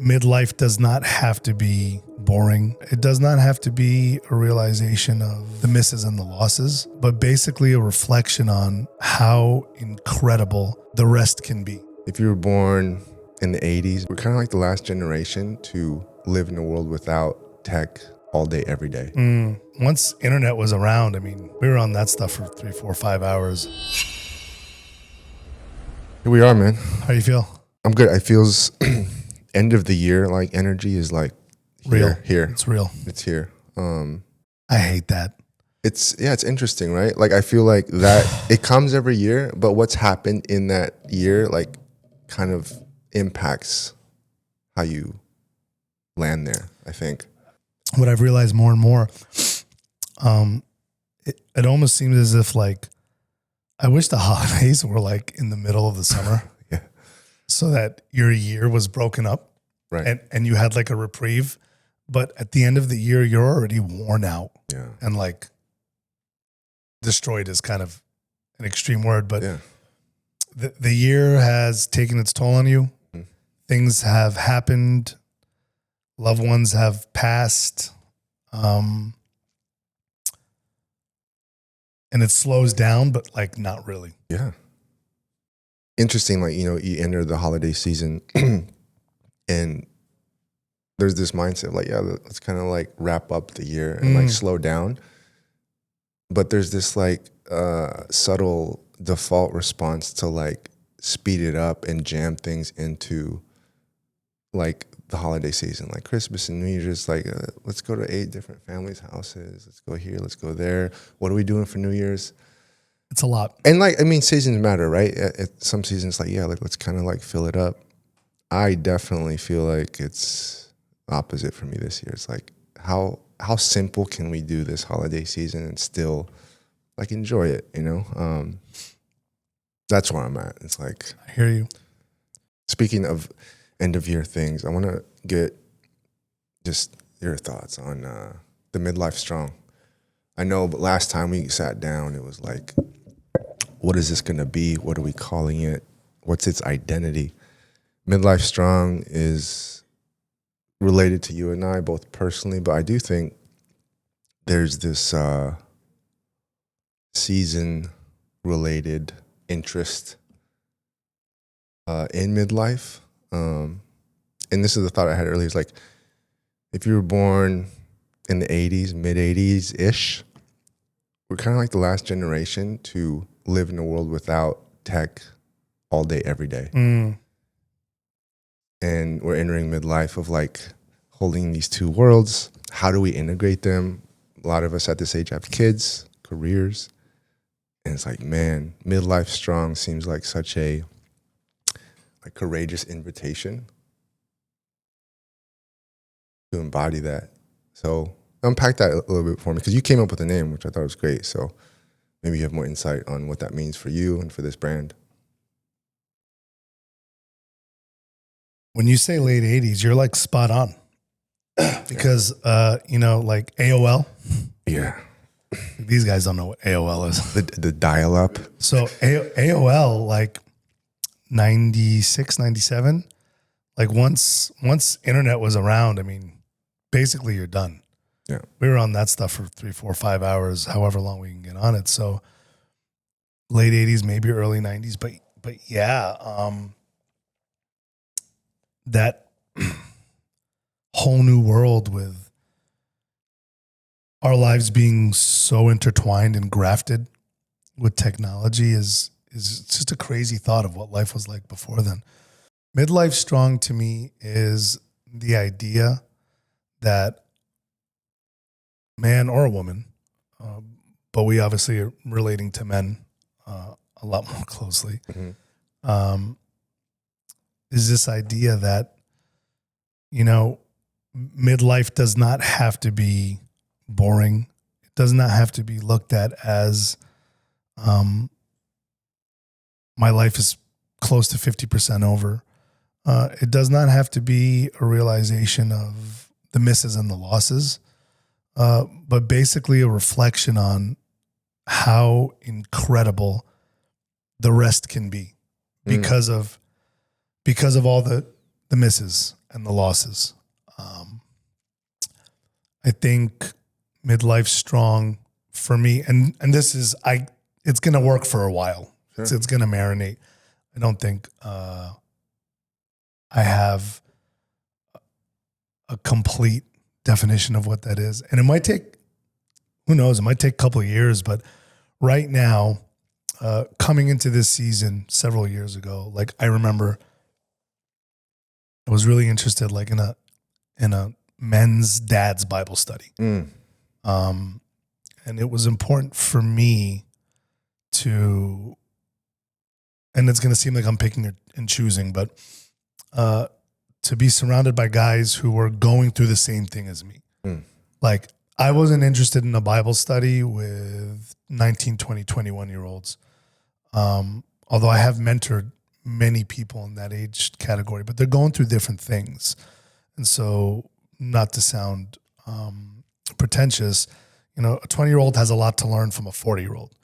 Midlife does not have to be boring. It does not have to be a realization of the misses and the losses, but basically a reflection on how incredible the rest can be. If you were born in the 80s, we're kind of like the last generation to live in a world without tech all day, every day. Once internet was around, I mean, we were on that stuff for 3, 4, 5 hours. Here we are, man. How you feel? I'm good. It feels end of the year, like energy is like Real. here. It's real. It's here. I hate that. It's interesting, right? Like I feel like that it comes every year, but what's happened in that year, like kind of impacts how you land there, I think. What I've realized more and more, it almost seems as if like, I wish the holidays were like in the middle of the summer. Yeah. So that your year was broken up. Right. And you had like a reprieve. But at the end of the year, you're already worn out. Yeah. And like destroyed is kind of an extreme word, but Yeah. the year has taken its toll on you. Mm-hmm. Things have happened. Loved ones have passed. And it slows down, but like not really. Yeah. Interesting, like, you enter the holiday season and there's this mindset like, yeah, let's kind of like wrap up the year and like slow down. But there's this like subtle default response to like speed it up and jam things into like the holiday season, like Christmas and New Year's, like let's go to 8 different families' houses. Let's go here, let's go there. What are we doing for New Year's? It's a lot. And like, I mean, seasons matter, right? At some seasons, like, yeah, like let's kind of like fill it up. I definitely feel like it's opposite for me this year. It's like, how simple can we do this holiday season and still like enjoy it, That's where I'm at. It's like, I hear you. speaking of end of year things, I want to get just your thoughts on the Midlife Strong. I know, but last time we sat down, it was like, what is this going to be? What are we calling it? What's its identity? Midlife Strong is related to you and I both personally, but I do think there's this season-related interest in midlife. And this is the thought I had earlier. It's like, if you were born in the 80s, mid-80s-ish, we're kind of like the last generation to live in a world without tech all day, every day. And we're entering midlife of like holding these two worlds. How do we integrate them? A lot of us at this age have kids, careers. And it's like, man, Midlife Strong seems like such a courageous invitation to embody that. So unpack that a little bit for me, because you came up with a name, which I thought was great. So maybe you have more insight on what that means for you and for this brand. When you say late 80s, you're like spot on. Because, like AOL. Yeah. These guys don't know what AOL is. The dial-up. So AOL, like 96, 97, like once internet was around, I mean, basically you're done. Yeah. We were on that stuff for 3, 4, 5 hours, however long we can get on it. So late 80s, maybe early 90s, but yeah, that whole new world with our lives being so intertwined and grafted with technology is just a crazy thought of what life was like before then. Midlife Strong to me is the idea that man or a woman, but we obviously are relating to men a lot more closely, is this idea that, midlife does not have to be boring. It does not have to be looked at as my life is close to 50% over. It does not have to be a realization of the misses and the losses, but basically a reflection on how incredible the rest can be because of all the misses and the losses. I think Midlife Strong for me, and this is it's gonna work for a while. Sure. It's gonna marinate. I don't think I have a complete definition of what that is, and it might take. Who knows? It might take a couple of years, but right now, coming into this season several years ago, like I remember, I was really interested, like in a men's dad's Bible study. And it was important for me to, and it's going to seem like I'm picking and choosing, but to be surrounded by guys who were going through the same thing as me. Like I wasn't interested in a Bible study with 19, 20, 21-year-olds. Although I have mentored many people in that age category, but they're going through different things. And so not to sound pretentious, a 20-year-old has a lot to learn from a 40-year-old.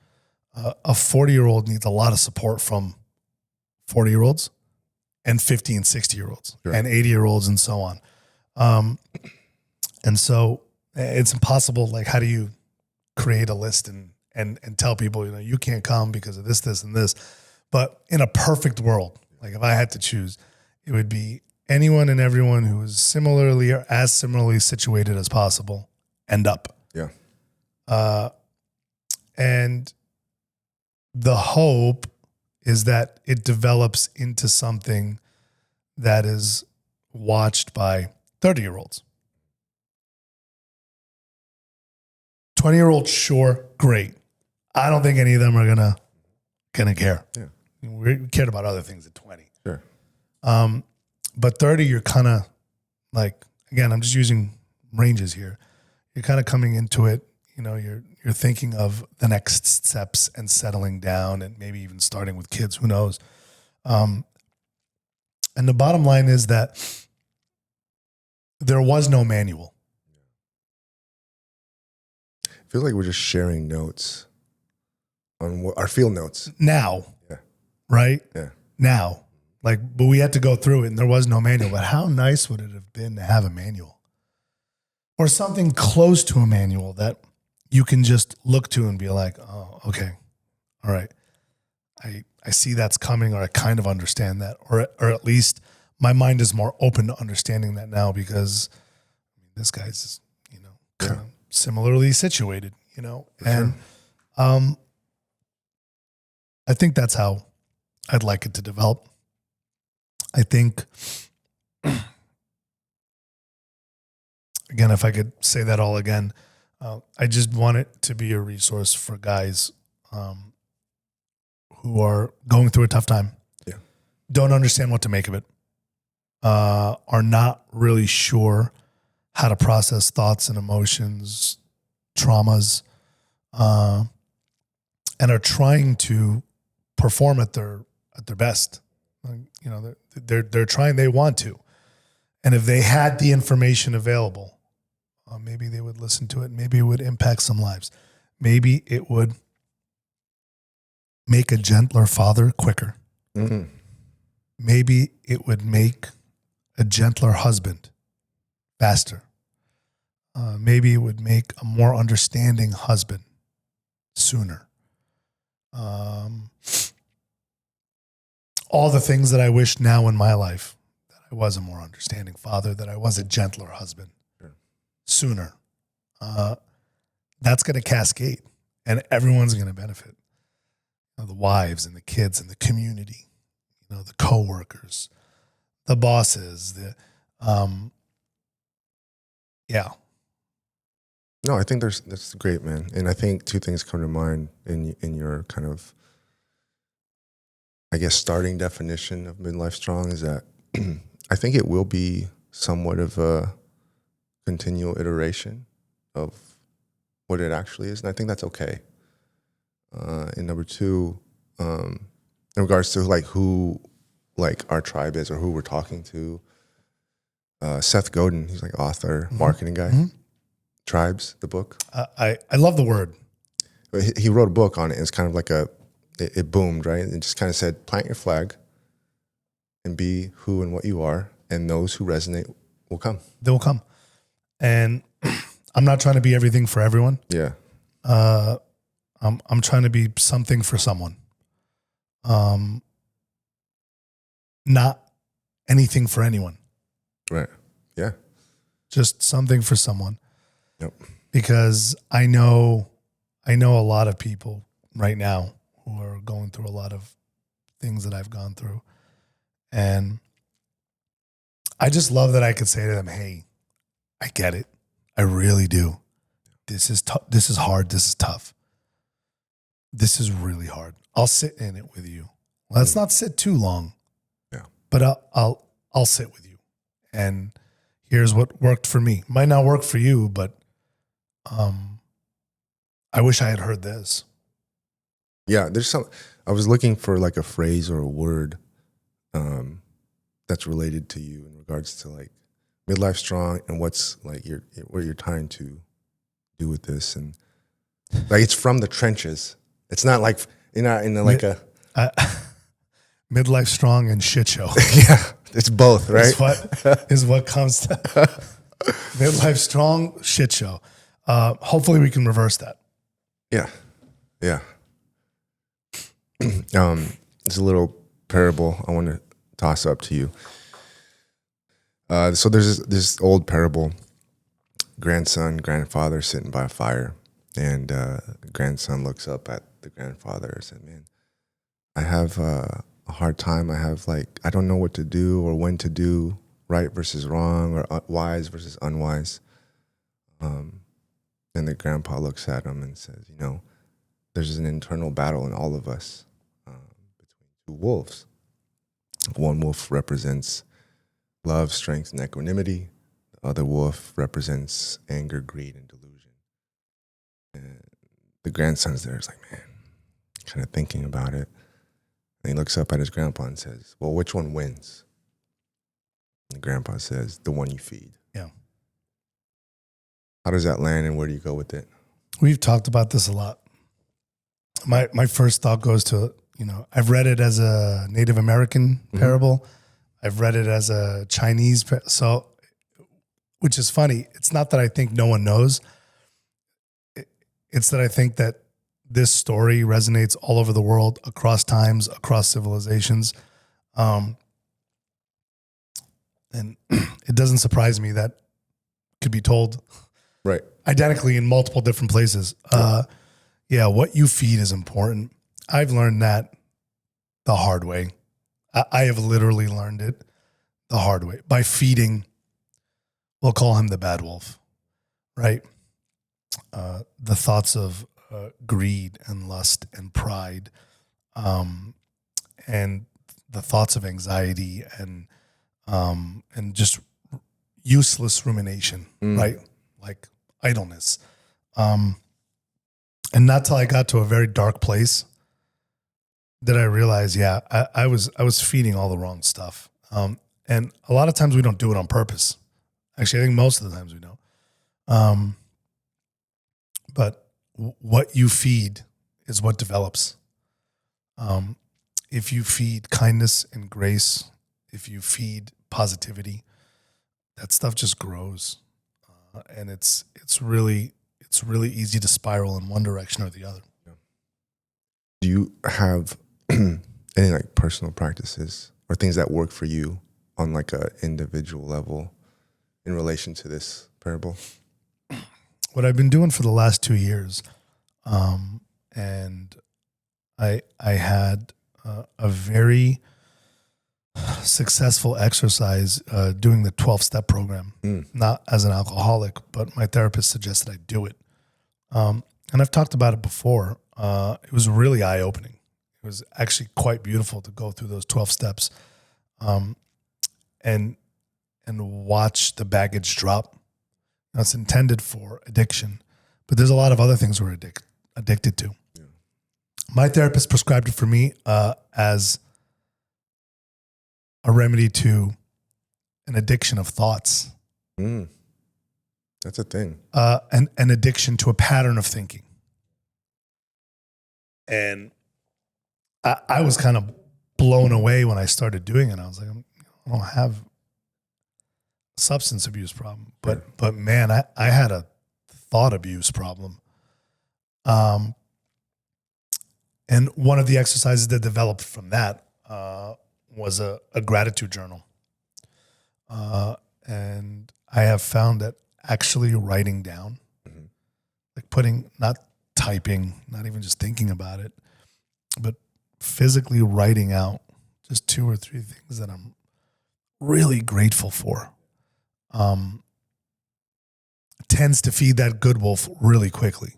A 40-year-old needs a lot of support from 40-year-olds and 50 and 60-year-olds and 80-year-olds and so on. And so it's impossible. Like, how do you create a list and tell people, you can't come because of this, and this. But in a perfect world, like if I had to choose, it would be anyone and everyone who is similarly or as similarly situated as possible end up. Yeah. And the hope is that it develops into something that is watched by 30-year-olds. 20-year-olds, sure, great. I don't think any of them are gonna care. Yeah. We cared about other things at 20. Sure. But 30, you're kind of like, again, I'm just using ranges here. You're kind of coming into it, you're thinking of the next steps and settling down and maybe even starting with kids, who knows? And the bottom line is that there was no manual. I feel like we're just sharing notes on our field notes. Now, Yeah. right? Yeah. Now. But we had to go through it and there was no manual. But how nice would it have been to have a manual? Or something close to a manual that you can just look to and be like, oh, okay, all right. I see that's coming, or I kind of understand that. Or at least my mind is more open to understanding that now because this guy's, kind of similarly situated, and I think that's how I'd like it to develop. I think, again, if I could say that all again, I just want it to be a resource for guys who are going through a tough time, don't understand what to make of it, are not really sure how to process thoughts and emotions, traumas, and are trying to perform at their best. They're trying, they want to. And if they had the information available, maybe they would listen to it. Maybe it would impact some lives. Maybe it would make a gentler father quicker. Mm-hmm. Maybe it would make a gentler husband faster. Maybe it would make a more understanding husband sooner. All the things that I wish now in my life, that I was a more understanding father, that I was a gentler husband sooner. That's going to cascade and everyone's going to benefit. The wives and the kids and the community, the coworkers, the bosses, No, I think that's great, man. And I think two things come to mind in your kind of, I guess, starting definition of Midlife Strong is that I think it will be somewhat of a continual iteration of what it actually is. And I think that's okay. And number two, in regards to who our tribe is or who we're talking to, Seth Godin, he's like author, marketing guy. Mm-hmm. Tribes, the book. I love the word. He wrote a book on it. It's kind of like it boomed, right? It just kind of said, plant your flag and be who and what you are And those who resonate will come. They will come. And I'm not trying to be everything for everyone. Yeah. I'm trying to be something for someone. Not anything for anyone. Right. Yeah. Just something for someone. Yep. Because I know a lot of people right now who are going through a lot of things that I've gone through. And I just love that I could say to them, hey, I get it. I really do. This is this is hard. This is tough. This is really hard. I'll sit in it with you. Let's not sit too long. Yeah. But I'll sit with you. And here's what worked for me. Might not work for you, but I wish I had heard this. Yeah, I was looking for like a phrase or a word that's related to you in regards to like midlife strong and what's like what you're trying to do with this. And like, it's from the trenches. It's not like you're not in like midlife strong and shit show. Yeah, it's both, right? Is what comes to midlife strong shit show. Hopefully we can reverse that. Yeah. Yeah. It's a little parable I want to toss up to you. So there's this old parable, grandfather sitting by a fire, and the grandson looks up at the grandfather and said, man, I have a hard time. I don't know what to do or when to do, right versus wrong, or wise versus unwise. And the grandpa looks at him and says, there's an internal battle in all of us between two wolves. One wolf represents love, strength, and equanimity. The other wolf represents anger, greed, and delusion. And the grandson's there is like, man, kind of thinking about it. And he looks up at his grandpa and says, well, which one wins? And the grandpa says, the one you feed. Yeah. How does that land, and where do you go with it? We've talked about this a lot. My first thought goes to, I've read it as a Native American parable. I've read it as a Chinese, which is funny. It's not that I think no one knows. It's that I think that this story resonates all over the world, across times, across civilizations. And it doesn't surprise me that it could be told Right. identically in multiple different places. Yeah, what you feed is important. I've learned that the hard way. I have literally learned it the hard way by feeding. We'll call him the bad wolf, right? The thoughts of greed and lust and pride, and the thoughts of anxiety and just useless rumination, right? Like idleness. And not till I got to a very dark place did I realize, I was feeding all the wrong stuff. And a lot of times we don't do it on purpose. Actually, I think most of the times we don't. But what you feed is what develops. If you feed kindness and grace, if you feed positivity, that stuff just grows. And it's really easy to spiral in one direction or the other. Do you have any like personal practices or things that work for you on like a individual level in relation to this parable? What I've been doing for the last 2 years, and I had a very successful exercise doing the 12-step program, not as an alcoholic, but my therapist suggested I do it. And I've talked about it before. It was really eye-opening. It was actually quite beautiful to go through those 12 steps and watch the baggage drop. Now, it's intended for addiction, but there's a lot of other things we're addicted to. Yeah. My therapist prescribed it for me as a remedy to an addiction of thoughts. That's a thing. An addiction to a pattern of thinking. And I was kind of blown away when I started doing it. I was like, I don't have substance abuse problem, but man, I had a thought abuse problem. And one of the exercises that developed from that was a gratitude journal. And I have found that actually writing down, like not typing, not even just thinking about it, but physically writing out just 2 or 3 things that I'm really grateful for, tends to feed that good wolf really quickly.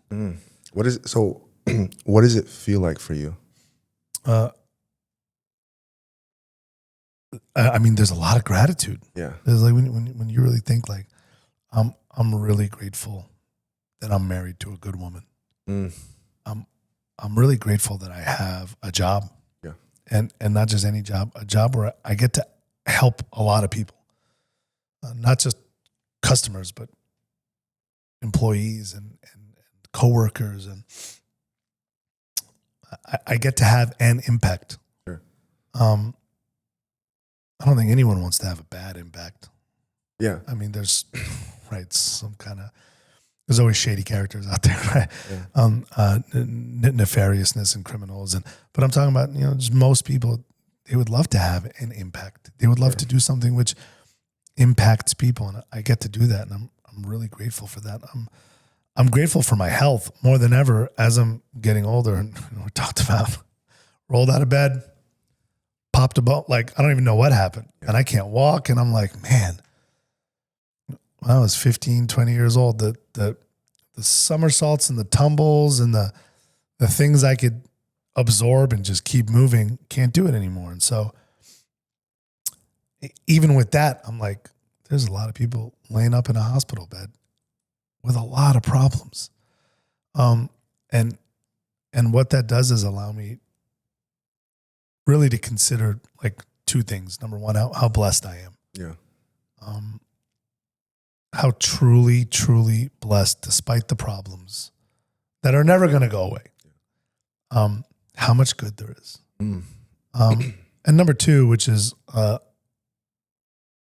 What is so? What does it feel like for you? I mean, there's a lot of gratitude. Yeah, there's like when you really think like, I'm really grateful that I'm married to a good woman. I'm really grateful that I have a job. Yeah, and not just any job, a job where I get to help a lot of people, not just customers, but employees and coworkers, and I get to have an impact. Sure. I don't think anyone wants to have a bad impact. Yeah. I mean, there's there's always shady characters out there, right? Yeah. Nefariousness and criminals, but I'm talking about, just most people, they would love to have an impact. They would love to do something which impacts people, and I get to do that, and I'm really grateful for that. I'm grateful for my health more than ever as I'm getting older. And we talked about rolled out of bed, popped a bone, like I don't even know what happened, and I can't walk, and I'm like, man, when I was 15, 20 years old, the somersaults and the tumbles and the things I could absorb and just keep moving, can't do it anymore. And so even with that, I'm like, there's a lot of people laying up in a hospital bed with a lot of problems. And what that does is allow me really to consider like 2 things. Number one, how blessed I am. Yeah. How truly, truly blessed, despite the problems that are never going to go away. How much good there is. And number 2, which is on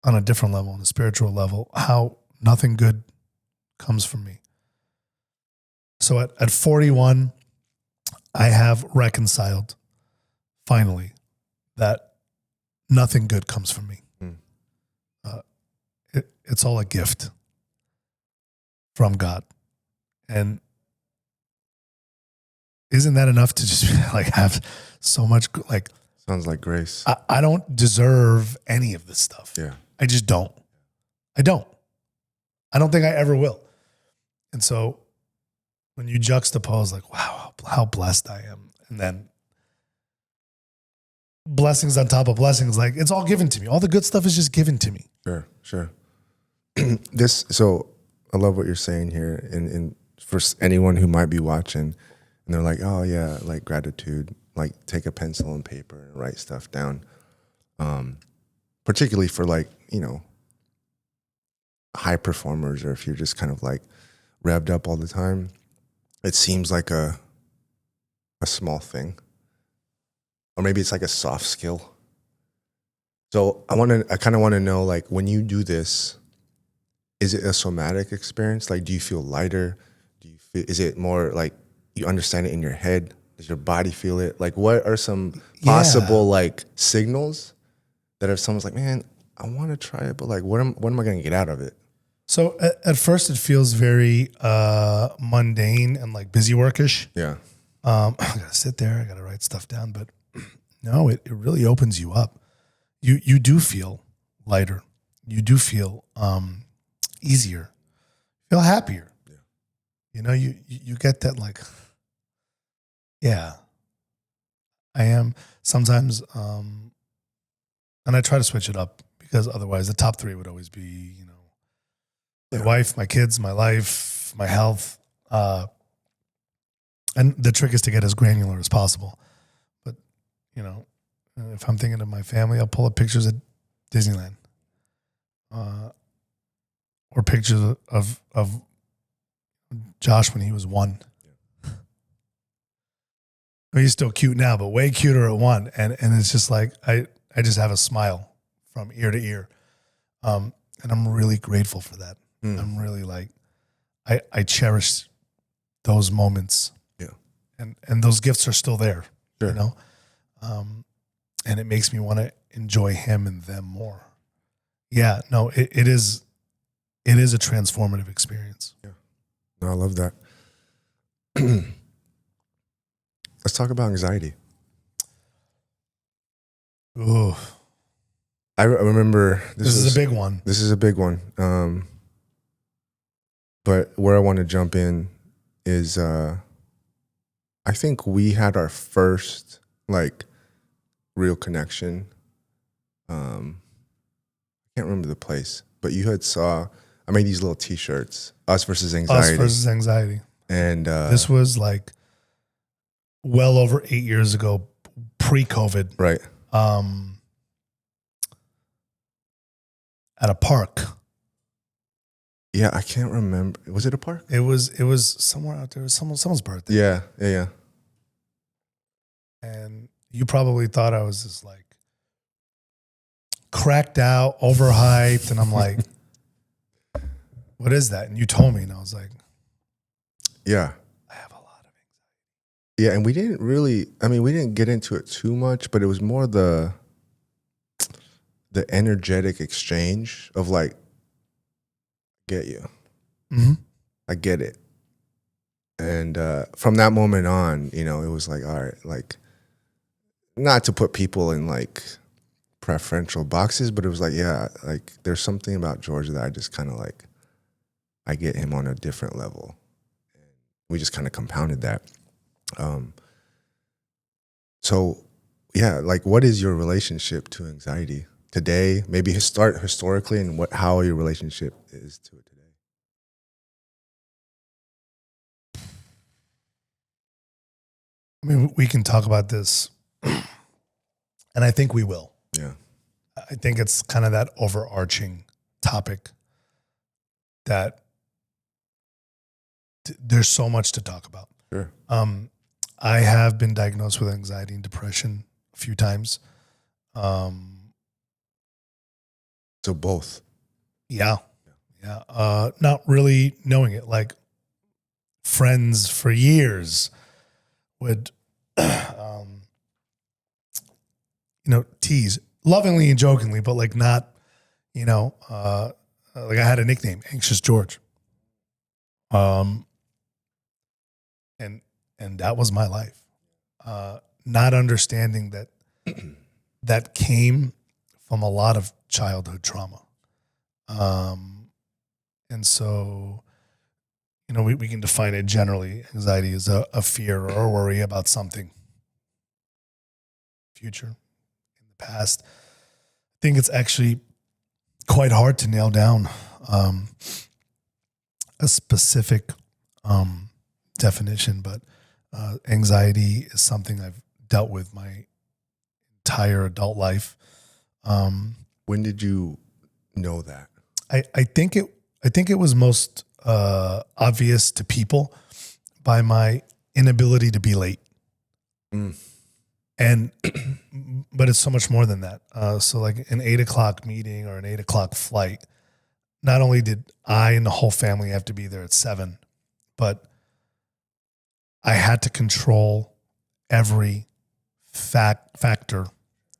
a different level, on a spiritual level, how nothing good comes from me. So at 41, I have reconciled finally that nothing good comes from me. It's all a gift from God. And isn't that enough to just like have so much, like, sounds like grace. I don't deserve any of this stuff. Yeah. I just don't. I don't think I ever will. And so when you juxtapose like, wow, how blessed I am, and then blessings on top of blessings, like it's all given to me. All the good stuff is just given to me. Sure. So I love what you're saying here. And for anyone who might be watching and they're like, oh yeah, like gratitude, like take a pencil and paper and write stuff down. Particularly for like, high performers, or if you're just kind of like revved up all the time, it seems like a small thing, or maybe it's like a soft skill. So I kind of want to know, like, when you do this, is it a somatic experience? Like, do you feel lighter? Is it more like you understand it in your head? Does your body feel it? Like, what are some possible like signals that if someone's like, man, I want to try it, but like, what am I going to get out of it? So at first it feels very mundane and like busy workish. Yeah. I gotta sit there, I gotta write stuff down, but no, it really opens you up. You do feel lighter. You do feel easier. Feel happier. Yeah. You get that, like, yeah, I am sometimes, and I try to switch it up because otherwise the top 3 would always be, my wife, my kids, my life, my health. And the trick is to get as granular as possible. But, if I'm thinking of my family, I'll pull up pictures at Disneyland. Or pictures of Josh when he was 1. I mean, he's still cute now, but way cuter at 1. And it's just like, I just have a smile from ear to ear. And I'm really grateful for that. I'm really like, I cherish those moments. Yeah. And those gifts are still there, Sure. you know? And it makes me want to enjoy him and them more. Yeah, no, it is a transformative experience. Yeah. No, I love that. Let's talk about anxiety. Ooh, I remember this is a big one. This is a big one. But where I want to jump in is I think we had our first like real connection. I can't remember the place, but you had I made these little T-shirts, Us versus Anxiety. Us versus Anxiety. And this was like well over 8 years ago, pre-COVID. Right. At a park. Yeah, I can't remember. Was it a park? It was somewhere out there. It was someone's birthday. Yeah. And you probably thought I was just like cracked out, overhyped, and I'm like, what is that? And you told me, and I was like, yeah, I have a lot of anxiety. Yeah, and we didn't get into it too much, but it was more the energetic exchange of like, get you. Mm-hmm. I get it. And from that moment on, it was like, all right, like, not to put people in like preferential boxes, but it was like, yeah, like there's something about George that I just kind of like, I get him on a different level. We just kind of compounded that. So yeah, like what is your relationship to anxiety today? Maybe start historically and how your relationship is to it today. I mean, we can talk about this, and I think we will. Yeah. I think it's kind of that overarching topic that there's so much to talk about. Sure. I have been diagnosed with anxiety and depression a few times. So both. Yeah. Not really knowing it. Like friends for years would, tease lovingly and jokingly, but like not, like I had a nickname, Anxious George. And that was my life. Not understanding that that came from a lot of childhood trauma. And so, we can define it generally. Anxiety is a fear or a worry about something. Future, in the past. I think it's actually quite hard to nail down a specific definition, but anxiety is something I've dealt with my entire adult life. When did you know that? I think it was most obvious to people by my inability to be late. And but it's so much more than that. So like an 8 o'clock meeting or an 8 o'clock flight, not only did I and the whole family have to be there at 7, but I had to control every factor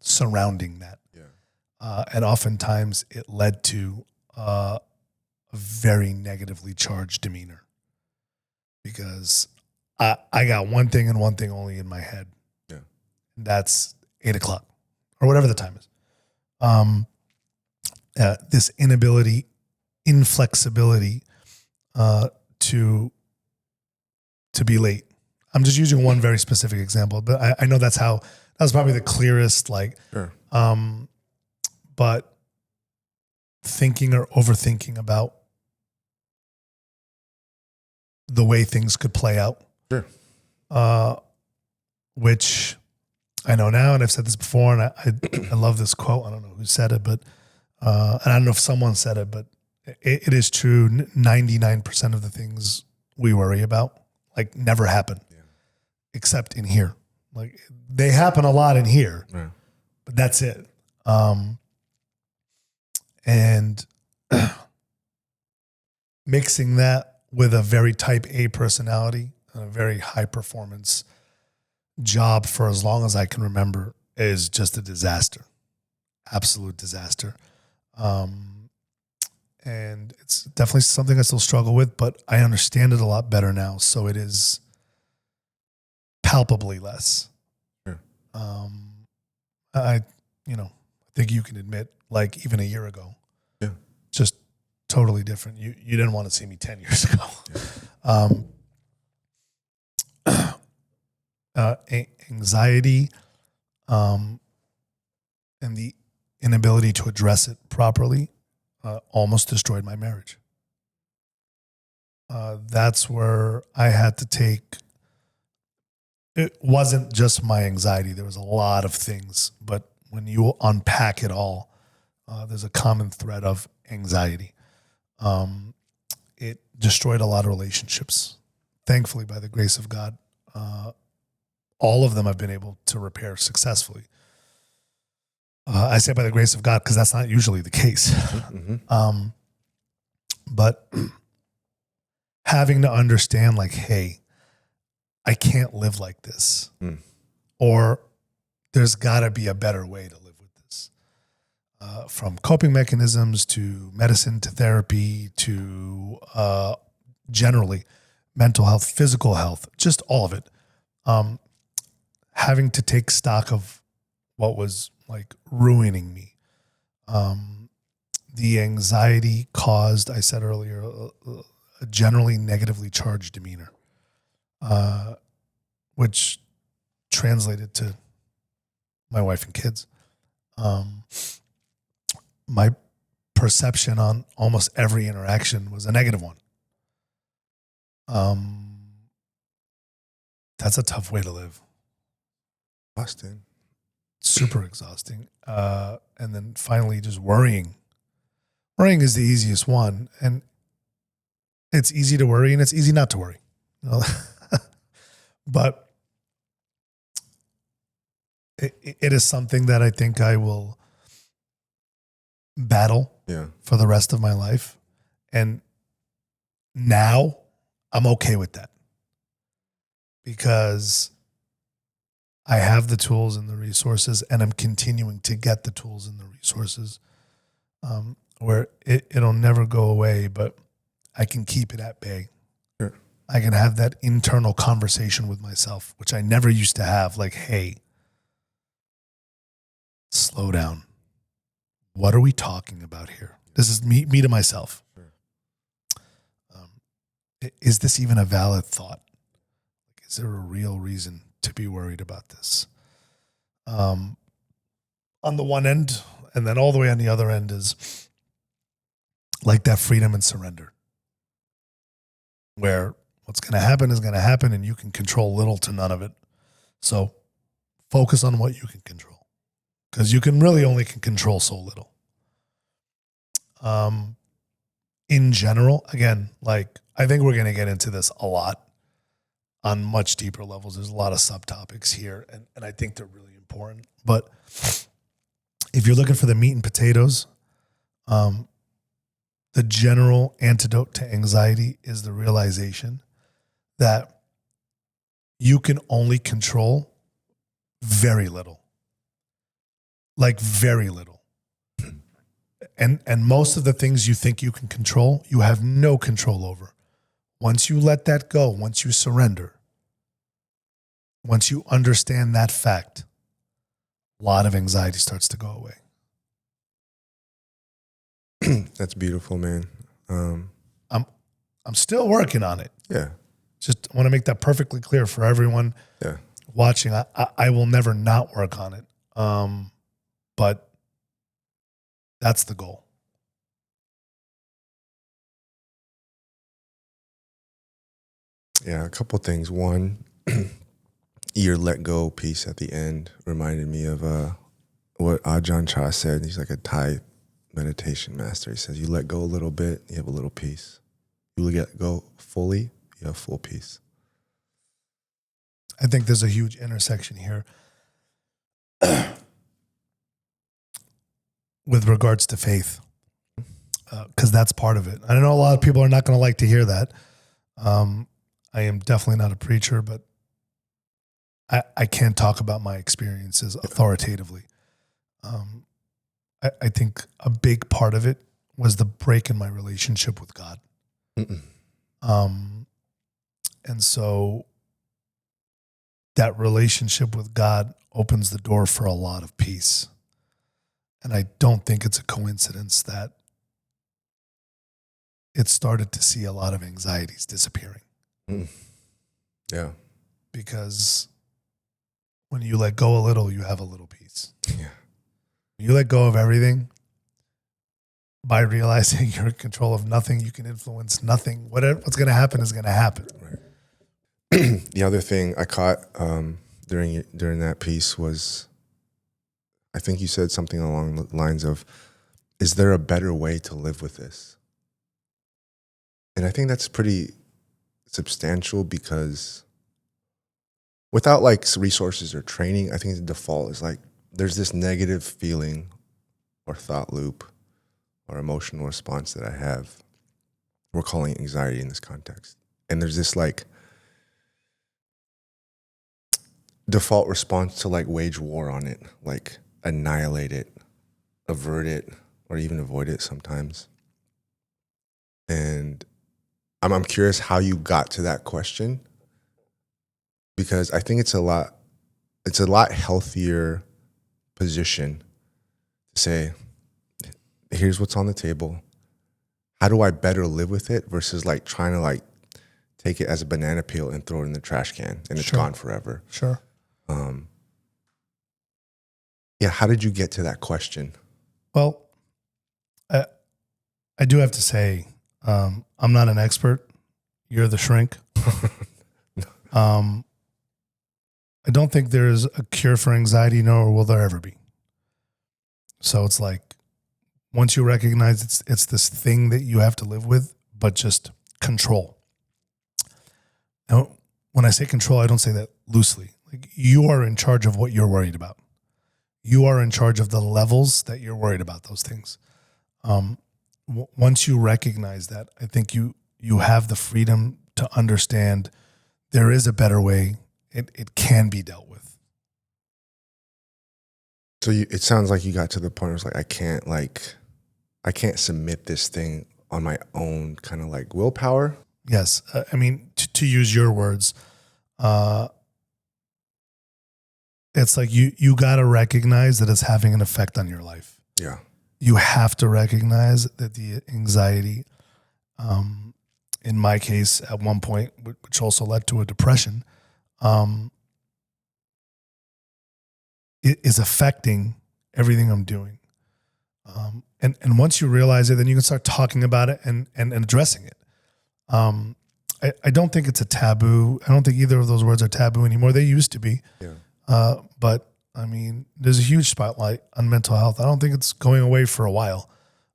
surrounding that. Yeah. And oftentimes it led to a very negatively charged demeanor because I got one thing and one thing only in my head. Yeah. And that's 8 o'clock or whatever the time is. This inflexibility to be late. I'm just using one very specific example, but I know that was probably the clearest, like, sure. But thinking or overthinking about the way things could play out. Sure. Which I know now, and I've said this before, and I love this quote. I don't know who said it, but and I don't know if someone said it, but it is true. 99% of the things we worry about, like, never happen, except in here. Like, they happen a lot in here, but that's it. And mixing that with a very type A personality and a very high performance job for as long as I can remember is just a disaster, absolute disaster. And it's definitely something I still struggle with, but I understand it a lot better now. So it is palpably less. Sure. I think you can admit, like even a year ago, Yeah, just totally different. You didn't want to see me 10 years ago. Anxiety, and the inability to address it properly almost destroyed my marriage. That's where I had to take. It wasn't just my anxiety. There was a lot of things, but when you unpack it all, there's a common thread of anxiety. It destroyed a lot of relationships. Thankfully, by the grace of God, all of them I've been able to repair successfully. I say by the grace of God because that's not usually the case. Mm-hmm. But having to understand, like, hey, I can't live like this, or there's got to be a better way to live with this. From coping mechanisms to medicine to therapy to generally mental health, physical health, just all of it. Having to take stock of what was like ruining me. The anxiety caused, I said earlier, a generally negatively charged demeanor, which translated to my wife and kids. My perception on almost every interaction was a negative one. That's a tough way to live. Austin. Super exhausting. And then finally just worrying. Worrying is the easiest one. And it's easy to worry and it's easy not to worry. But it is something that I think I will battle for the rest of my life. And now I'm okay with that because I have the tools and the resources, and I'm continuing to get the tools and the resources where it'll never go away, but I can keep it at bay. Sure. I can have that internal conversation with myself, which I never used to have. Like, hey, slow down. What are we talking about here? This is me to myself. Sure. Is this even a valid thought? Is there a real reason to be worried about this? On the one end, and then all the way on the other end is like that freedom and surrender, where what's going to happen is going to happen and you can control little to none of it. So focus on what you can control because you can really only can control so little. In general, again, like I think we're going to get into this a lot on much deeper levels. There's a lot of subtopics here, and I think they're really important. But if you're looking for the meat and potatoes, the general antidote to anxiety is the realization that you can only control very little, like very little. And most of the things you think you can control, you have no control over. Once you let that go, once you surrender, once you understand that fact, a lot of anxiety starts to go away. That's beautiful, man. I'm still working on it. Yeah. Just want to make that perfectly clear for everyone watching. I will never not work on it. But that's the goal. Yeah, a couple things. One, your let go piece at the end reminded me of what Ajahn Chah said. He's like a Thai meditation master. He says, you let go a little bit, you have a little peace. You let go fully, you have full peace. I think there's a huge intersection here with regards to faith. because that's part of it. I know a lot of people are not going to like to hear that. I am definitely not a preacher, but I can't talk about my experiences authoritatively. I think a big part of it was the break in my relationship with God. And so that relationship with God opens the door for a lot of peace. And I don't think it's a coincidence that it started to see a lot of anxieties disappearing. Yeah. Because when you let go a little, you have a little peace. Yeah. You let go of everything. By realizing you're in control of nothing, you can influence nothing. What's going to happen is going to happen. Right. The other thing I caught during that piece was, I think you said something along the lines of, "Is there a better way to live with this?" And I think that's pretty substantial, because without like resources or training, I think the default is like there's this negative feeling or thought loop or emotional response that I have. We're calling it anxiety in this context. And there's this like default response to like wage war on it, like annihilate it, avert it, or even avoid it sometimes. And I'm curious how you got to that question, because I think it's a lot healthier position to say, here's what's on the table. How do I better live with it, versus like trying to like take it as a banana peel and throw it in the trash can and it's gone forever. Sure. Yeah. How did you get to that question? Well, I do have to say, I'm not an expert. You're the shrink. I don't think there's a cure for anxiety, nor will there ever be. So it's like, once you recognize it's this thing that you have to live with, but just control. Now, when I say control, I don't say that loosely. Like, you are in charge of what you're worried about. You are in charge of the levels that you're worried about those things. Once you recognize that, I think you have the freedom to understand there is a better way. It can be dealt with. So it sounds like you got to the point where it's like, I can't submit this thing on my own kind of like willpower. Yes. I mean, to use your words, it's like you got to recognize that it's having an effect on your life. Yeah. You have to recognize that the anxiety, in my case, at one point, which also led to a depression, it is affecting everything I'm doing. And once you realize it, then you can start talking about it and addressing it. I don't think it's a taboo. I don't think either of those words are taboo anymore. They used to be. Yeah. But I mean, there's a huge spotlight on mental health. I don't think it's going away for a while.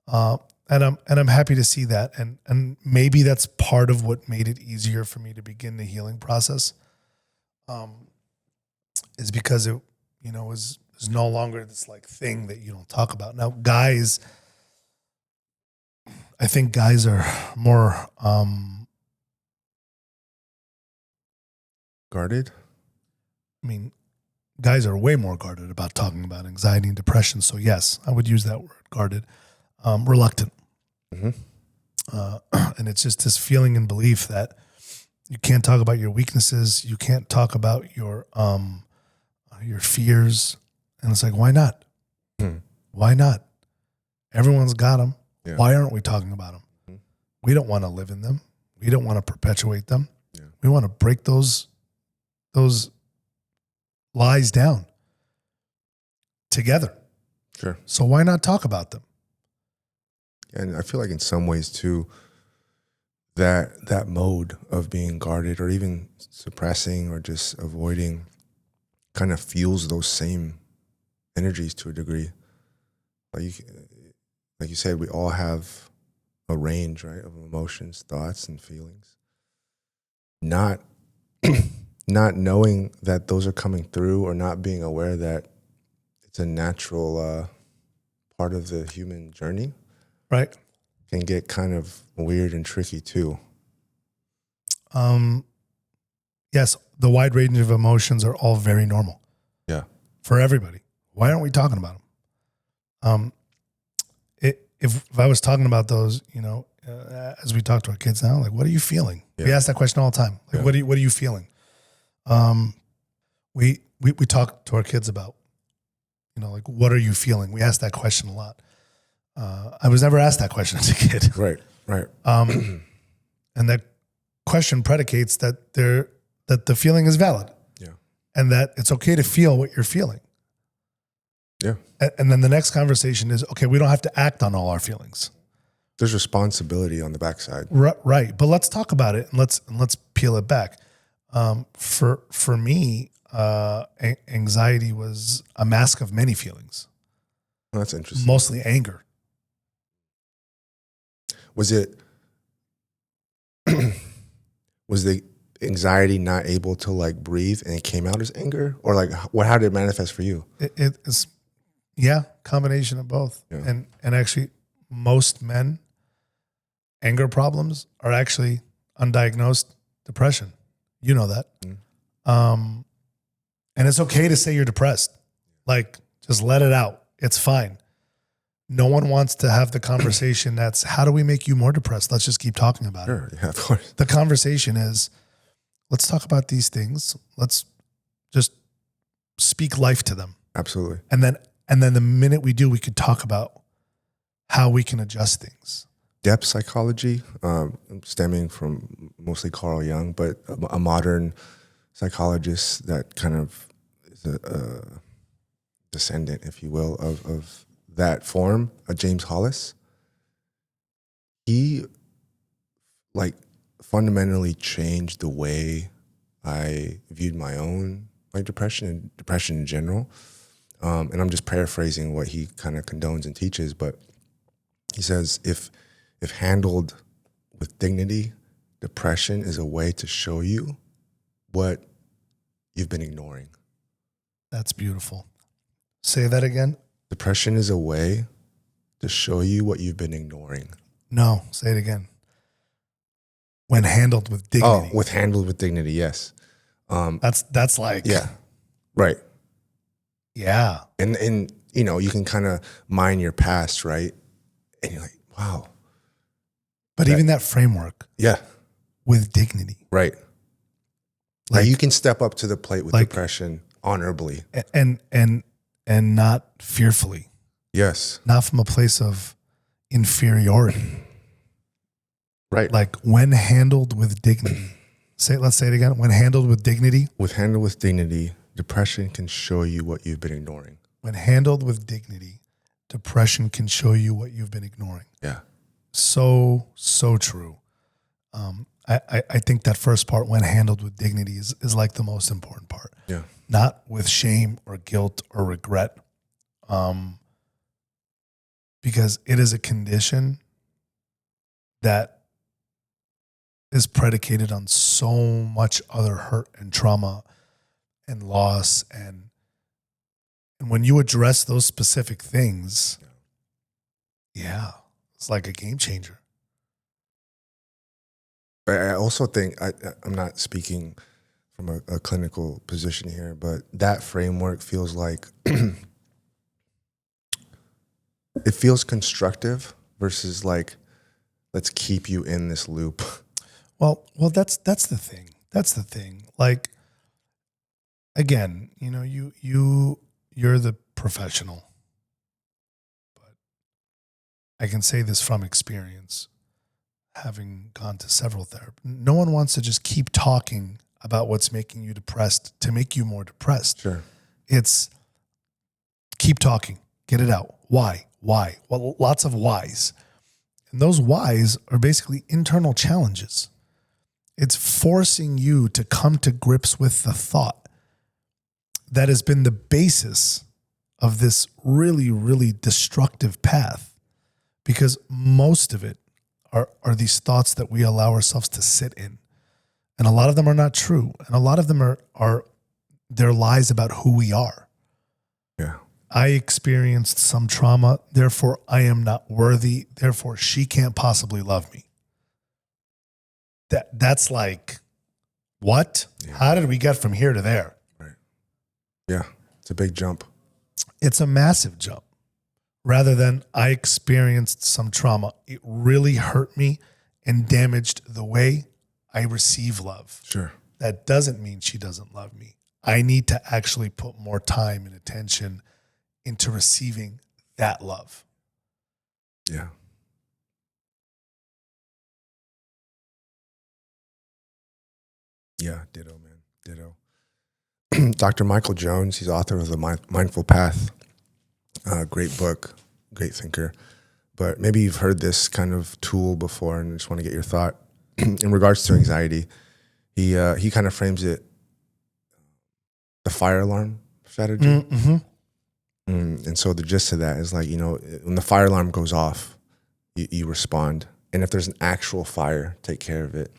And I'm happy to see that. And maybe that's part of what made it easier for me to begin the healing process. Is because it, is no longer this like thing that you don't talk about. Now, guys, I think guys are more guarded. I mean, guys are way more guarded about talking about anxiety and depression. So yes, I would use that word, guarded, reluctant. And it's just this feeling and belief that you can't talk about your weaknesses. You can't talk about your fears. And it's like, why not? Why not? Everyone's got them. Yeah. Why aren't we talking about them? We don't want to live in them. We don't want to perpetuate them. Yeah. We want to break those lies down together. Sure. So why not talk about them? And I feel like in some ways too, that mode of being guarded or even suppressing or just avoiding kind of fuels those same energies to a degree. Like you said, we all have a range, right, of emotions, thoughts, and feelings. Not knowing that those are coming through, or not being aware that it's a natural part of the human journey, right, can get kind of weird and tricky too. Yes, the wide range of emotions are all very normal. Yeah. For everybody. Why aren't we talking about them? If I was talking about those, as we talk to our kids now, like, what are you feeling? Yeah. We ask that question all the time. Like, what are you feeling? We talk to our kids about, like, what are you feeling? We ask that question a lot. I was never asked that question as a kid. Right. And that question predicates that the feeling is valid. Yeah. And that it's okay to feel what you're feeling. Yeah. And then the next conversation is, okay, we don't have to act on all our feelings. There's responsibility on the backside. Right. But let's talk about it and let's peel it back. For me, anxiety was a mask of many feelings. Oh, that's interesting. Mostly anger. Was the anxiety not able to like breathe and it came out as anger, or like how did it manifest for you? It's combination of both. Yeah. And actually most men, anger problems are actually undiagnosed depression. You know that. And it's okay to say you're depressed. Like, just let it out. It's fine. No one wants to have the conversation that's, how do we make you more depressed? Let's just keep talking about it. Sure. Yeah, of course. The conversation is, let's talk about these things. Let's just speak life to them. Absolutely. And then the minute we do, we could talk about how we can adjust things. Depth psychology, stemming from mostly Carl Jung, but a modern psychologist that kind of is a descendant, if you will, of that form, James Hollis. He like fundamentally changed the way I viewed my own like depression and depression in general. And I'm just paraphrasing what he kind of condones and teaches, but he says if handled with dignity, depression is a way to show you what you've been ignoring. That's beautiful. Say that again. Depression is a way to show you what you've been ignoring. No, say it again. When handled with dignity. Oh, handled with dignity, yes. That's like, yeah, right. Yeah. And you can kind of mine your past, right? And you're like, wow. But even that framework. Yeah. With dignity. Right. Like you can step up to the plate with depression honorably. And not fearfully. Yes. Not from a place of inferiority. Right. Like when handled with dignity. Let's say it again. When handled with dignity. Handled with dignity, depression can show you what you've been ignoring. When handled with dignity, depression can show you what you've been ignoring. Yeah. So true. I think that first part, when handled with dignity, is like the most important part. Yeah. Not with shame or guilt or regret. Because it is a condition that is predicated on so much other hurt and trauma and loss. And when you address those specific things, it's like a game changer. I also think, I'm not speaking from a clinical position here, but that framework feels like, it feels constructive versus like, let's keep you in this loop. Well, that's the thing. That's the thing. Like, again, you're the professional, but I can say this from experience, having gone to several therapists. No one wants to just keep talking about what's making you depressed to make you more depressed. Sure. It's keep talking, get it out. Why? Well, lots of whys. And those whys are basically internal challenges. It's forcing you to come to grips with the thought that has been the basis of this really, really destructive path, because most of it are these thoughts that we allow ourselves to sit in. And a lot of them are not true. And a lot of them are their lies about who we are. Yeah. I experienced some trauma, therefore I am not worthy, therefore she can't possibly love me. That's like, what? Yeah. How did we get from here to there? Right. Yeah. It's a big jump. It's a massive jump. Rather than I experienced some trauma, it really hurt me and damaged the way I receive love. Sure. That doesn't mean she doesn't love me. I need to actually put more time and attention into receiving that love. Yeah. Yeah, ditto, man. Ditto. Dr. Michael Jones, he's author of The Mindful Path. Great book, great thinker. But maybe you've heard this kind of tool before and just want to get your thought. In regards to anxiety, he kind of frames it the fire alarm strategy. Mm-hmm. And so the gist of that is like, when the fire alarm goes off, you respond. And if there's an actual fire, take care of it.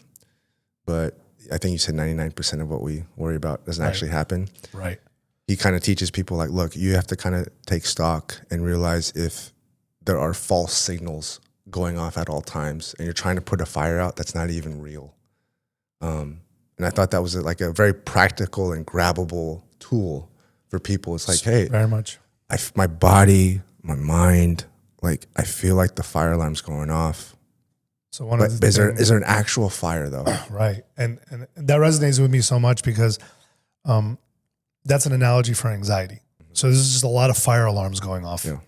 But I think you said 99% of what we worry about doesn't actually happen. Right. He kind of teaches people like, look, you have to kind of take stock and realize if there are false signals going off at all times and you're trying to put a fire out that's not even real. And I thought that was like a very practical and grabbable tool for people. It's like, hey, very much. My body, my mind, like I feel like the fire alarm's going off. So is there an actual fire though? Right. And that resonates with me so much because that's an analogy for anxiety. So this is just a lot of fire alarms going off. Yeah.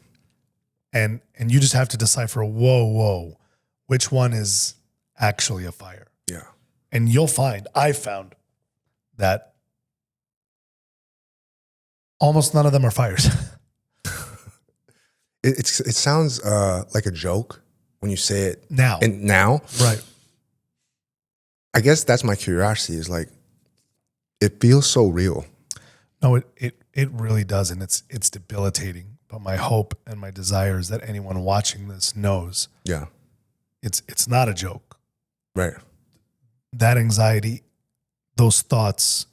And you just have to decipher, whoa, which one is actually a fire? Yeah. And I found that almost none of them are fires. It sounds like a joke when you say it now. Right. I guess that's my curiosity is like, it feels so real. No, it really does. And it's debilitating. But my hope and my desire is that anyone watching this knows. Yeah. It's not a joke. Right. That anxiety, those thoughts,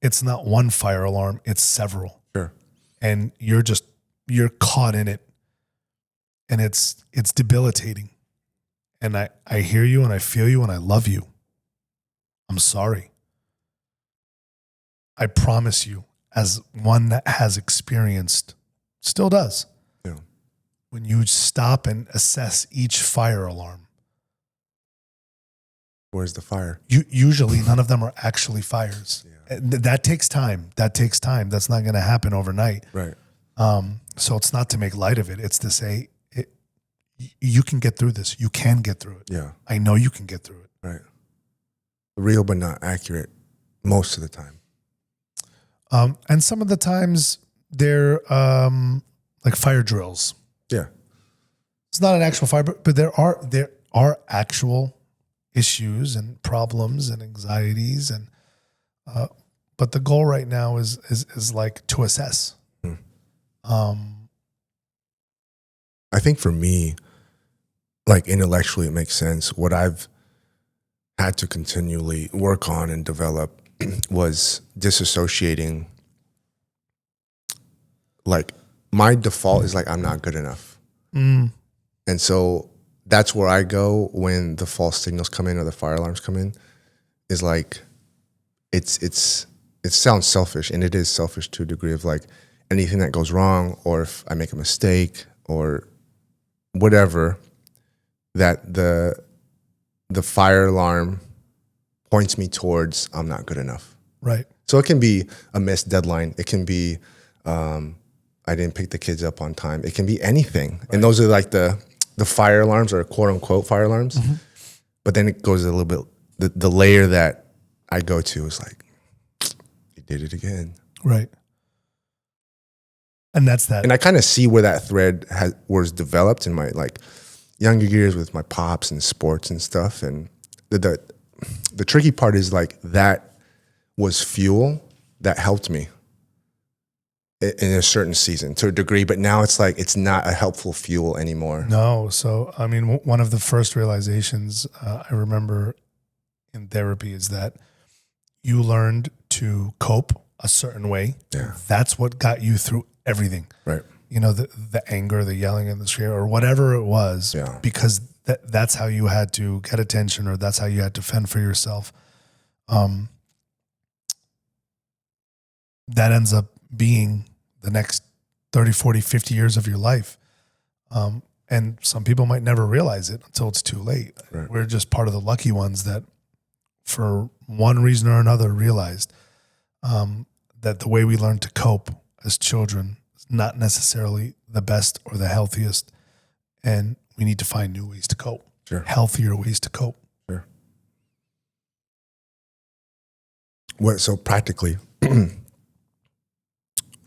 it's not one fire alarm, it's several. Sure. And you're caught in it. And it's debilitating. And I hear you and I feel you and I love you. I'm sorry. I promise you, as one that has experienced, still does. Yeah. When you stop and assess each fire alarm. Where's the fire? Usually none of them are actually fires. Yeah. That takes time. That's not going to happen overnight. Right. So it's not to make light of it. It's to say, you can get through this. You can get through it. Yeah. I know you can get through it. Right. Real but not accurate most of the time. And some of the times they're like fire drills. Yeah. It's not an actual fire, but there are actual issues and problems and anxieties and but the goal right now is like to assess. I think for me, like intellectually, it makes sense. What I've had to continually work on and develop was disassociating. Like my default is like, I'm not good enough. And so that's where I go when the false signals come in or the fire alarms come in, is like, it sounds selfish, and it is selfish to a degree of like anything that goes wrong, or if I make a mistake or whatever, that the fire alarm points me towards I'm not good enough. Right. So it can be a missed deadline. It can be I didn't pick the kids up on time. It can be anything. Right. And those are like the fire alarms, or quote unquote fire alarms. Mm-hmm. But then it goes a little bit, the layer that I go to is like, you did it again. Right. And that's that. And I kind of see where that thread was developed in my like younger years with my pops and sports and stuff. And the tricky part is like that was fuel that helped me in a certain season to a degree, but now it's like it's not a helpful fuel anymore. No. So, I mean, one of the first realizations I remember in therapy is that you learned to cope a certain way. Yeah. That's what got you through everything. Right. You know, the anger, the yelling and the scream or whatever it was, Yeah. because that's how you had to get attention, or that's how you had to fend for yourself. That ends up being the next 30, 40, 50 years of your life. And some people might never realize it until it's too late. Right. We're just part of the lucky ones that for one reason or another realized that the way we learn to cope as children is not necessarily the best or the healthiest. And we need to find new ways to cope, healthier ways to cope. Sure. So practically,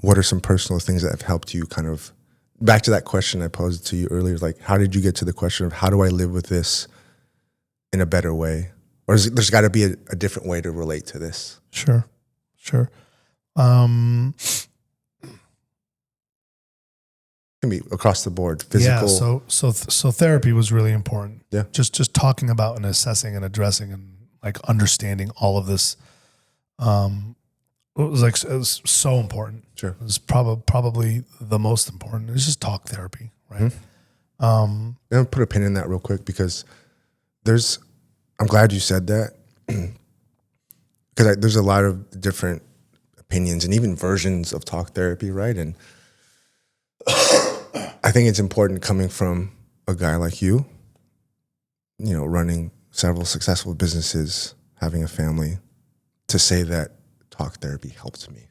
what are some personal things that have helped you kind of, back to that question I posed to you earlier, like how did you get to the question of how do I live with this in a better way? Or there's got to be a different way to relate to this? Sure. Can be across the board, physical. Yeah, so therapy was really important. Yeah. Just talking about and assessing and addressing and like understanding all of this. It was so important. Sure. It was probably the most important. It's just talk therapy, right? Mm-hmm. I'll put a pin in that real quick because I'm glad you said that because there's a lot of different opinions and even versions of talk therapy, right? And I think it's important coming from a guy like you, running several successful businesses, having a family, to say that talk therapy helped me.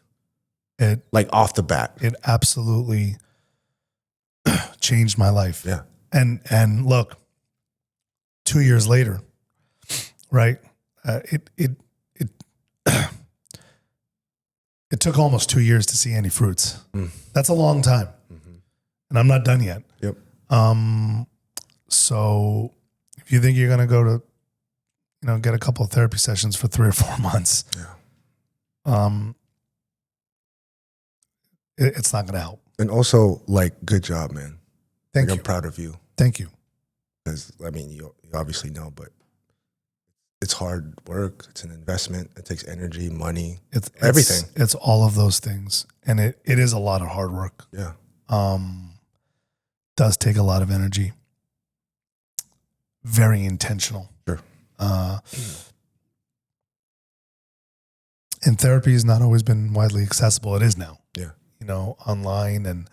Like off the bat. It absolutely changed my life. Yeah. And look, 2 years later, right? It took almost 2 years to see any fruits. That's a long time. And I'm not done yet. Yep. So if you think you're going to go to, get a couple of therapy sessions for 3 or 4 months, it's not going to help. And also, good job, man. Thank you. I'm proud of you. Thank you. Because, you obviously know, but it's hard work. It's an investment. It takes energy, money, everything. It's all of those things. And it is a lot of hard work. Yeah. Does take a lot of energy. Very intentional. Sure. And therapy has not always been widely accessible. It is now. Yeah. Online. And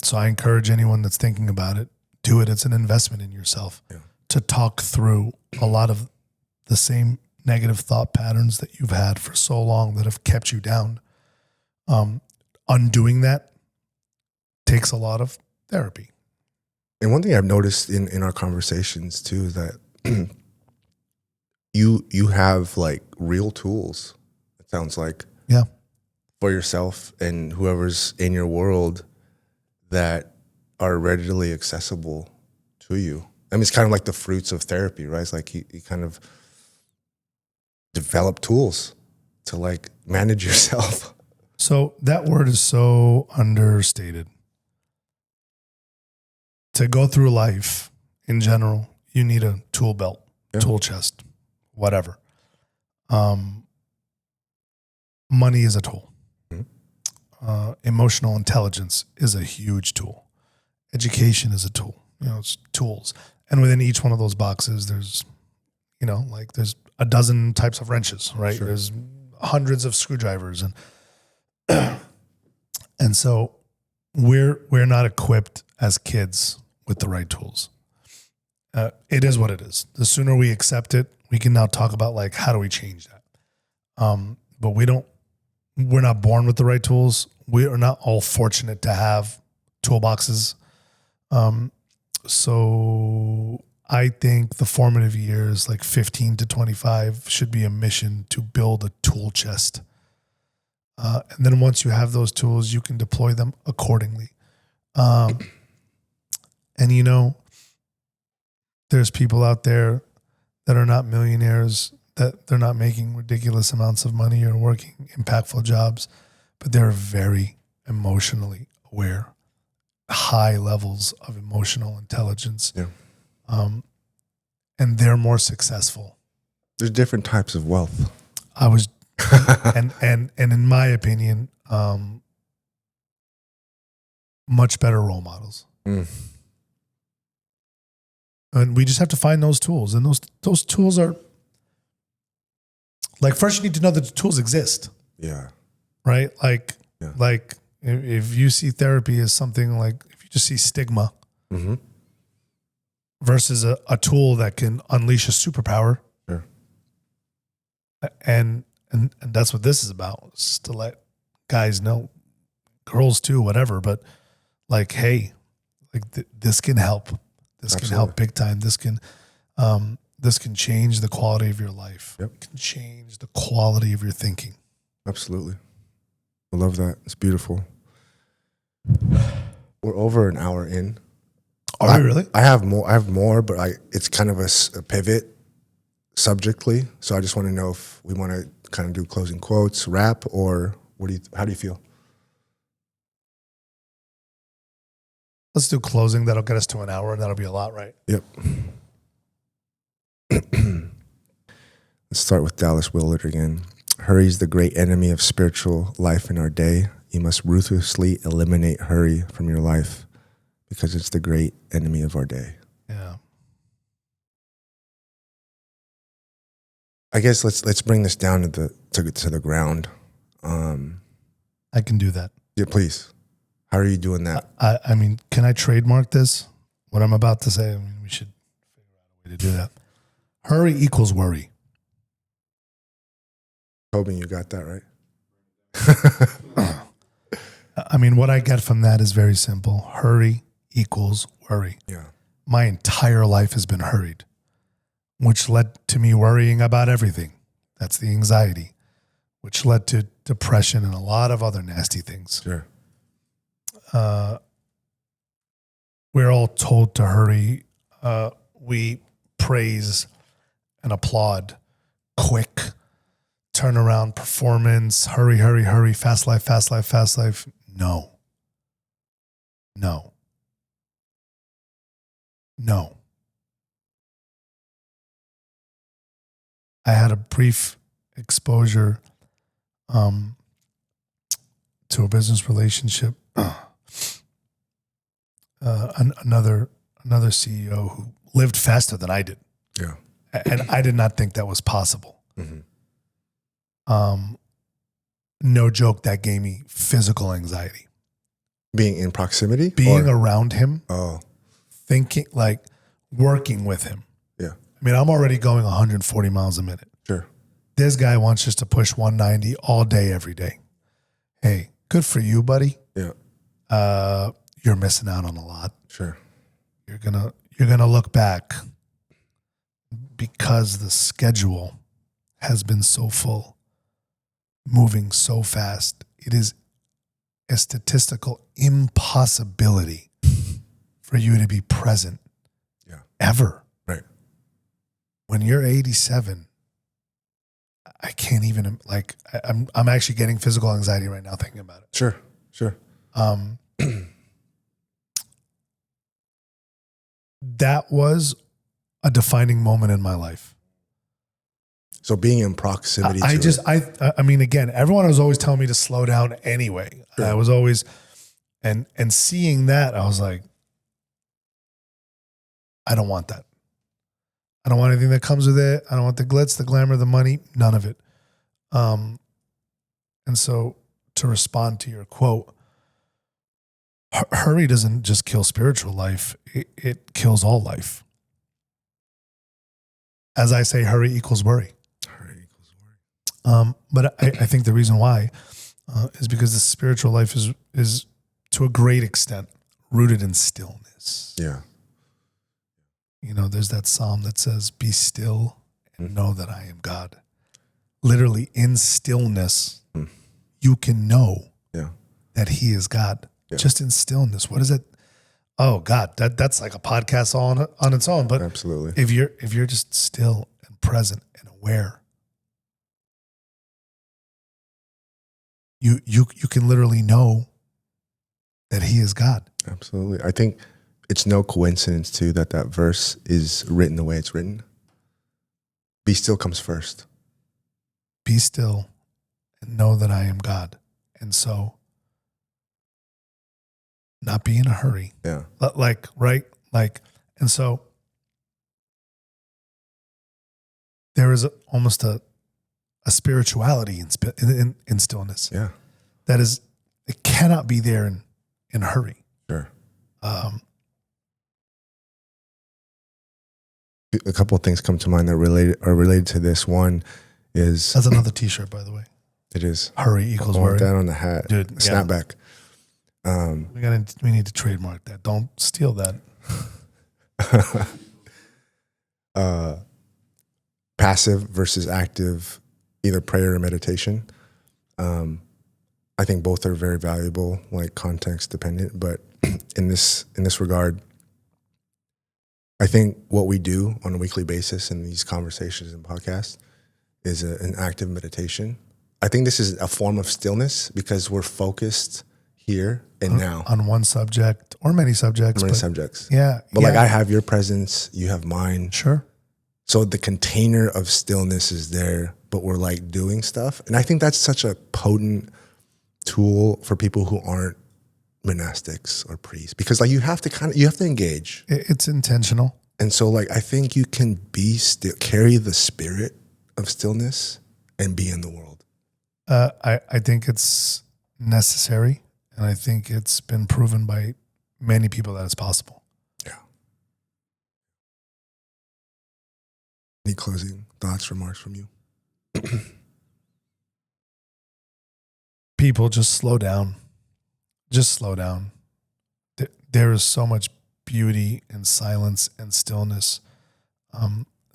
so I encourage anyone that's thinking about it, do it. It's an investment in yourself to talk through a lot of the same negative thought patterns that you've had for so long that have kept you down. Undoing that takes a lot of therapy. And one thing I've noticed in our conversations too is that you have real tools, it sounds like. Yeah. For yourself and whoever's in your world that are readily accessible to you. I mean, it's kind of like the fruits of therapy, right? It's like you kind of develop tools to manage yourself. So that word is so understated. To go through life in general, you need a tool belt, tool chest, whatever. Money is a tool. Emotional intelligence is a huge tool. Education is a tool. It's tools. And within each one of those boxes, there's, there's a dozen types of wrenches, right? Sure. There's hundreds of screwdrivers. And so we're not equipped as kids with the right tools. It is what it is. The sooner we accept it, we can now talk about how do we change that? But we're not born with the right tools. We are not all fortunate to have toolboxes. So I think the formative years, 15 to 25, should be a mission to build a tool chest. And then once you have those tools, you can deploy them accordingly. And there's people out there that are not millionaires, that they're not making ridiculous amounts of money or working impactful jobs, but they're very emotionally aware, high levels of emotional intelligence. Yeah. And they're more successful. There's different types of wealth. I was and in my opinion, much better role models. Mm. And we just have to find those tools. And those tools are like, first you need to know that the tools exist. Yeah. Right? Like, Yeah. like if you see therapy as something like, if you just see stigma Mm-hmm. versus a tool that can unleash a superpower. Sure. And that's what this is about, is to let guys know, girls too, whatever, but like, hey, like this can help. This Absolutely. can help big time. This can change the quality of your life. Yep. It can change the quality of your thinking. Absolutely. I love that. It's beautiful. We're over an hour in. Are we really? I have more, but it's kind of a pivot subjectly. So I just want to know if we want to kind of do closing quotes, rap, or how do you feel? Let's do closing. That'll get us to an hour, and that'll be a lot, right? Yep. Let's start with Dallas Willard again. Hurry is the great enemy of spiritual life in our day. You must ruthlessly eliminate hurry from your life because it's the great enemy of our day. Yeah. I guess let's bring this down to the ground. I can do that. Yeah, please. How are you doing that? I mean, can I trademark this? What I'm about to say, I mean, we should figure out a way to do that. Hurry equals worry. Hoping you got that right. I mean, what I get from that is very simple. Hurry equals worry. Yeah. My entire life has been hurried, which led to me worrying about everything. That's the anxiety, which led to depression and a lot of other nasty things. Sure. We're all told to hurry. We praise and applaud quick turnaround performance, hurry, hurry, hurry, fast life, fast life, fast life. No. I had a brief exposure to a business relationship. Another CEO who lived faster than I did. Yeah. And I did not think that was possible. Mm-hmm. No joke, that gave me physical anxiety. Being in proximity? Being around him, Oh. thinking, like working with him. Yeah. I mean, I'm already going 140 miles a minute. Sure. This guy wants just to push 190 all day, every day. Hey, good for you, buddy. Yeah. You're missing out on a lot. Sure. You're gonna look back because the schedule has been so full, moving so fast. It is a statistical impossibility for you to be present. Yeah. Ever. Right. When you're 87, I can't even, like, I'm actually getting physical anxiety right now thinking about it. Sure. Sure. That was a defining moment in my life. So being in proximity I mean, again, everyone was always telling me to slow down anyway. Sure. I was always, and seeing that, I was like, I don't want that. I don't want anything that comes with it. I don't want the glitz, the glamour, the money, none of it. And so to respond to your quote, hurry doesn't just kill spiritual life. It kills all life. As I say, hurry equals worry. Hurry equals worry. But I think the reason why is because the spiritual life is to a great extent rooted in stillness. Yeah. You know, there's that psalm that says, "Be still and know that I am God." Literally, in stillness, you can know that He is God. Yeah. Just in stillness. What is it? Oh God, that's like a podcast all on its own. But absolutely, if you're just still and present and aware, you can literally know that He is God. Absolutely. I think it's no coincidence too that verse is written the way it's written. Be still comes first. Be still and know that I am God. And so not be in a hurry. Yeah. Like, right? Like, and so there is almost a spirituality in stillness. Yeah. That is, it cannot be there in a hurry. Sure. Um, A couple of things come to mind that are related to this. One is that's another T-shirt, by the way. it is Hurry equals I want worry. that on the hat, Dude, yeah. snapback. We need to trademark that. Don't steal that. Passive versus active, either prayer or meditation. I think both are very valuable, like context dependent. But in this regard, I think what we do on a weekly basis in these conversations and podcasts is an active meditation. I think this is a form of stillness because we're focused here and now on one subject or many subjects. Subjects. Yeah. But like I have your presence, you have mine. Sure. So the container of stillness is there, but we're like doing stuff. And I think that's such a potent tool for people who aren't monastics or priests, because like you have to engage. It's intentional. And so like, I think you can be still, carry the spirit of stillness and be in the world. I think it's necessary. And I think it's been proven by many people that it's possible. Yeah. Any closing thoughts, remarks from you? People, just slow down. Just slow down. There is so much beauty and silence and stillness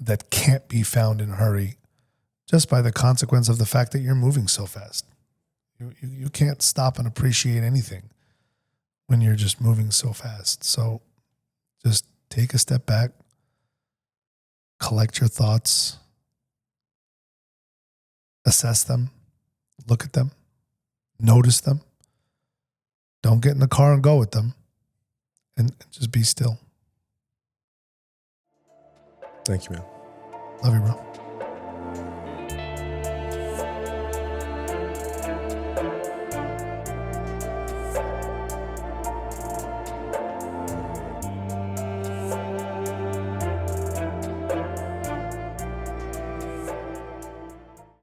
that can't be found in a hurry, just by the consequence of the fact that you're moving so fast. You can't stop and appreciate anything when you're just moving so fast. So just take a step back, collect your thoughts, assess them, look at them, notice them. Don't get in the car and go with them, and just be still. Thank you, man. Love you, bro.